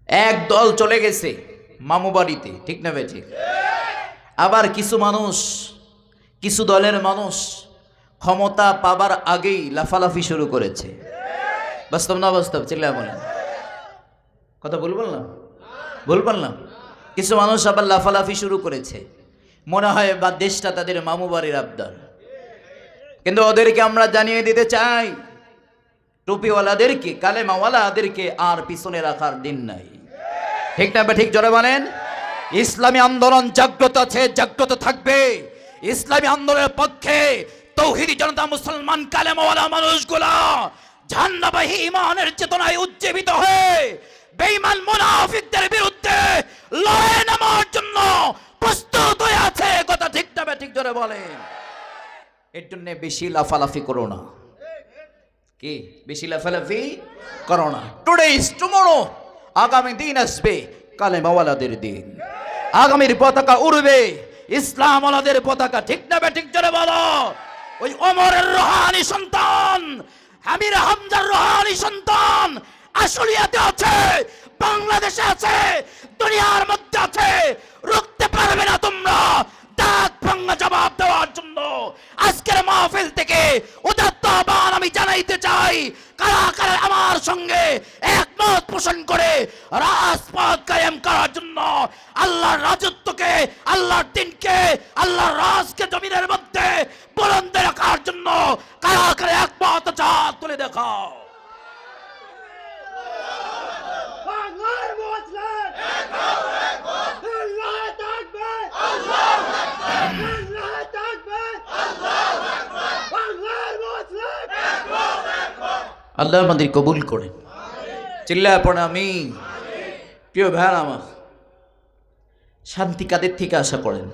এক দল চলে গেছে মামু বাড়িতে, ঠিক না ভাই? ঠিক। আবার কিছু মানুষ, কিছু দলের মানুষ ক্ষমতা পাবার আগেই লাফালাফি শুরু করেছে। বাস্তব না বাস্তব? চিল্লা বলেন। কথা ভুল বললাম? ভুল বললাম? কিছু মানুষ আবার লাফালাফি শুরু করেছে, মনে হয় বা দেশটা তাদের মামু বাড়ির আবদার। কিন্তু ওদেরকে আমরা জানিয়ে দিতে চাই, টুপিওয়ালাদেরকে, কালেমাওয়ালাদেরকে আর পিছনে রাখার দিন নাই। ঠিক না? ঠিক জোরে বলেন। ইসলামী আন্দোলন জাগ্রত আছে, জাগ্রত থাকবে। ইসলামী আন্দোলনের পক্ষে তৌহিদি জনতা, মুসলমান, কালেমাওয়ালা মানুষগুলা ঝান্ডাবাহী ইমানের চেতনায় উজ্জীবিত হয়ে বেঈমান মুনাফিকদের বিরুদ্ধে লড়াই নামার জন্য প্রস্তুত হয়ে আছে। কথা ঠিক না? ঠিক জোরে বলেন। এর জন্য বেশি লাফালাফি করো না। কি বেশি লাফালাফি করো না। Today is tomorrow. আগামী দিন আসবে কালেমাওয়ালাদের দিন। আগামীর পতাকা উড়বে ইসলামওয়ালাদের পতাকা। ঠিক না? ঠিক জোরে বলো। ওই ওমরের রোহানি সন্তান, আমির হামজার রোহানি সন্তান আশুলিয়াতে আছে, বাংলাদেশে আছে, দুনিয়ার মধ্যে আছে। রুখতে পারবে না তোমরা দাঁত ভাঙা জবাব দেওয়ার জন্য। আজকের মাহফিল থেকে উদাত্ত আহ্বান আমি জানাইতে চাই, কারা কারা আমার সঙ্গে একমত পোষণ করে রাজপথ কায়েম করার জন্য, আল্লাহর রাজত্বকে, আল্লাহর দিনকে, আল্লাহর রাজকে জমিনের মধ্যে বুলন্দে রাখার জন্য কারা কারা একমত হাত তুলে দেখাও। আল্লাহ আমাদের কবুল করেন। চিল্লায় পড়ে আমিন। প্রিয় ভাই আমার, শান্তি কাদের থেকে আশা করেন?